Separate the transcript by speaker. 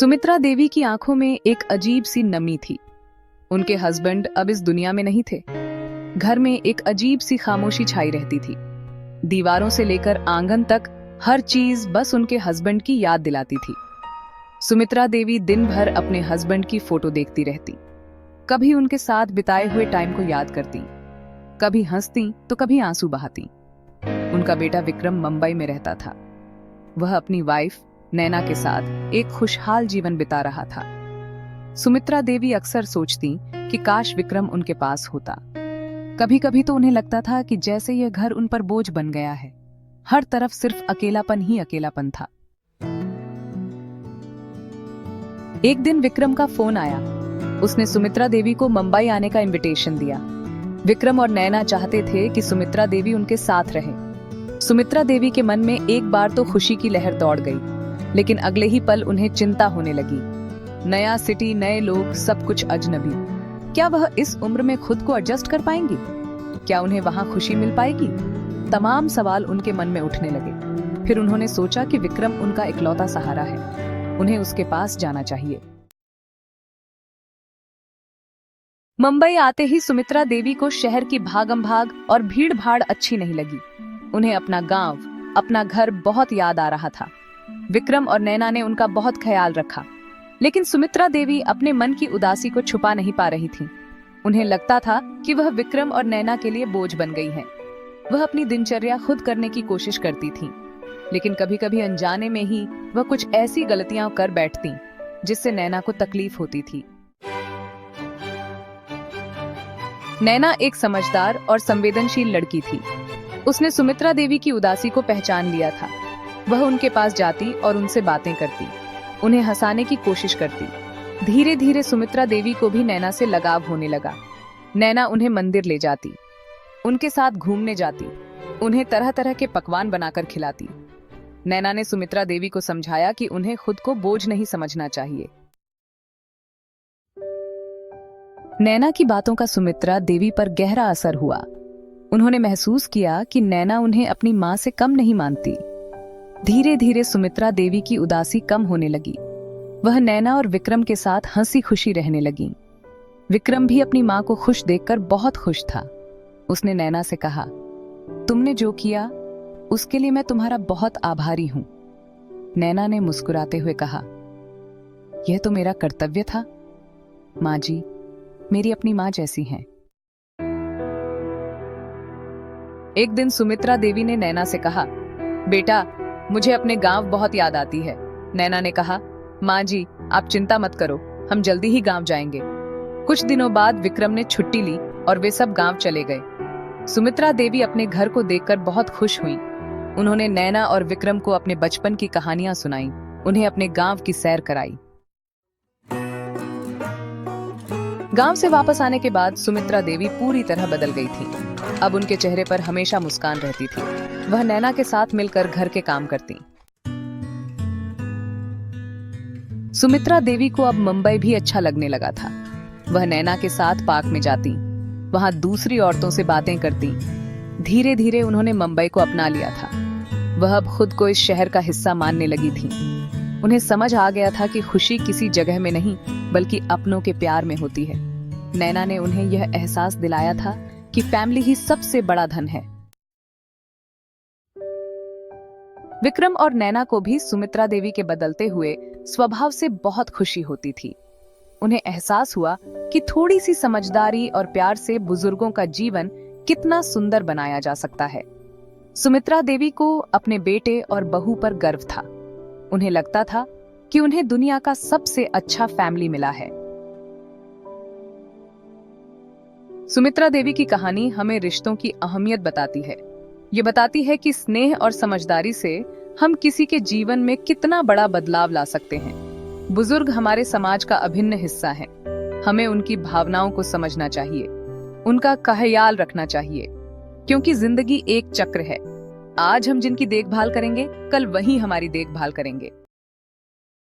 Speaker 1: सुमित्रा देवी की आंखों में एक अजीब सी नमी थी। उनके हस्बैंड अब इस दुनिया में नहीं थे। घर में एक अजीब सी खामोशी छाई रहती थी। दीवारों से लेकर आंगन तक हर चीज बस उनके हस्बैंड की याद दिलाती थी। सुमित्रा देवी दिन भर अपने हस्बैंड की फोटो देखती रहती। कभी उनके साथ बिताए हुए टाइम को याद करती, कभी हंसती तो कभी आंसू बहाती। उनका बेटा विक्रम मुंबई में रहता था। वह अपनी वाइफ नैना के साथ एक खुशहाल जीवन बिता रहा था। सुमित्रा देवी अक्सर सोचती कि काश विक्रम उनके पास होता। कभी कभी तो उन्हें लगता था कि जैसे यह घर उन पर बोझ बन गया है। हर तरफ सिर्फ अकेलापन ही अकेलापन था। एक दिन विक्रम का फोन आया। उसने सुमित्रा देवी को मुंबई आने का इनविटेशन दिया। विक्रम और नैना चाहते थे कि सुमित्रा देवी उनके साथ रहे। सुमित्रा देवी के मन में एक बार तो खुशी की लहर दौड़ गई, लेकिन अगले ही पल उन्हें चिंता होने लगी। नया सिटी, नए लोग, सब कुछ अजनबी। क्या वह इस उम्र में खुद को एडजस्ट कर पाएंगी? क्या उन्हें वहां खुशी मिल पाएगी? तमाम सवाल उनके मन में उठने लगे। फिर उन्होंने सोचा कि विक्रम उनका इकलौता सहारा है, उन्हें उसके पास जाना चाहिए। मुंबई आते ही सुमित्रा देवी को शहर की भागम भाग और भीड़ भाड़ अच्छी नहीं लगी। उन्हें अपना गांव, अपना घर बहुत याद आ रहा था। विक्रम और नैना ने उनका बहुत ख्याल रखा, लेकिन सुमित्रा देवी अपने मन की उदासी को छुपा नहीं पा रही थीं। उन्हें लगता था कि वह विक्रम और नैना के लिए बोझ बन गई हैं। वह अपनी दिनचर्या खुद करने की कोशिश करती थीं, लेकिन कभी-कभी अनजाने में ही वह कुछ ऐसी गलतियां कर बैठती जिससे नैना को तकलीफ होती थी। नैना एक समझदार और संवेदनशील लड़की थी। उसने सुमित्रा देवी की उदासी को पहचान लिया था। वह उनके पास जाती और उनसे बातें करती, उन्हें हंसाने की कोशिश करती। धीरे धीरे सुमित्रा देवी को भी नैना से लगाव होने लगा। नैना उन्हें मंदिर ले जाती, उनके साथ घूमने जाती, उन्हें तरह तरह के पकवान बनाकर खिलाती। नैना ने सुमित्रा देवी को समझाया कि उन्हें खुद को बोझ नहीं समझना चाहिए। नैना की बातों का सुमित्रा देवी पर गहरा असर हुआ। उन्होंने महसूस किया कि नैना उन्हें अपनी मां से कम नहीं मानती। धीरे धीरे सुमित्रा देवी की उदासी कम होने लगी। वह नैना और विक्रम के साथ हंसी खुशी रहने लगी। विक्रम भी अपनी मां को खुश देखकर बहुत खुश था। उसने नैना से कहा, तुमने जो किया उसके लिए मैं तुम्हारा बहुत आभारी हूं। नैना ने मुस्कुराते हुए कहा, यह तो मेरा कर्तव्य था। मां जी मेरी अपनी मां जैसी हैं। एक दिन सुमित्रा देवी ने नैना से कहा, बेटा मुझे अपने गांव बहुत याद आती है। नैना ने कहा, माँ जी आप चिंता मत करो, हम जल्दी ही गांव जाएंगे। कुछ दिनों बाद विक्रम ने छुट्टी ली और वे सब गांव चले गए। सुमित्रा देवी अपने घर को देखकर बहुत खुश हुईं। उन्होंने नैना और विक्रम को अपने बचपन की कहानियां सुनाई, उन्हें अपने गांव की सैर कराई। गांव से वापस आने के बाद सुमित्रा देवी पूरी तरह बदल गई थी। अब उनके चेहरे पर हमेशा मुस्कान रहती थी। वह नैना के साथ मिलकर घर के काम करती। सुमित्रा देवी को अब मुंबई भी अच्छा लगने लगा था। वह नैना के साथ पार्क में जाती, वहां दूसरी औरतों से बातें करती। धीरे धीरे उन्होंने मुंबई को अपना लिया था। वह अब खुद को इस शहर का हिस्सा मानने लगी थी। उन्हें समझ आ गया था कि खुशी किसी जगह में नहीं बल्कि अपनों के प्यार में होती है। नैना ने उन्हें यह एहसास दिलाया था कि फैमिली ही सबसे बड़ा धन है। विक्रम और नैना को भी सुमित्रा देवी के बदलते हुए स्वभाव से बहुत खुशी होती थी। उन्हें एहसास हुआ कि थोड़ी सी समझदारी और प्यार से बुजुर्गों का जीवन कितना सुंदर बनाया जा सकता है। सुमित्रा देवी को अपने बेटे और बहू पर गर्व था। उन्हें लगता था कि उन्हें दुनिया का सबसे अच्छा फैमिली मिला है। सुमित्रा देवी की कहानी हमें रिश्तों की अहमियत बताती है। ये बताती है कि स्नेह और समझदारी से हम किसी के जीवन में कितना बड़ा बदलाव ला सकते हैं। बुजुर्ग हमारे समाज का अभिन्न हिस्सा हैं। हमें उनकी भावनाओं को समझना चाहिए, उनका ख्याल रखना चाहिए, क्योंकि जिंदगी एक चक्र है। आज हम जिनकी देखभाल करेंगे, कल वही हमारी देखभाल करेंगे।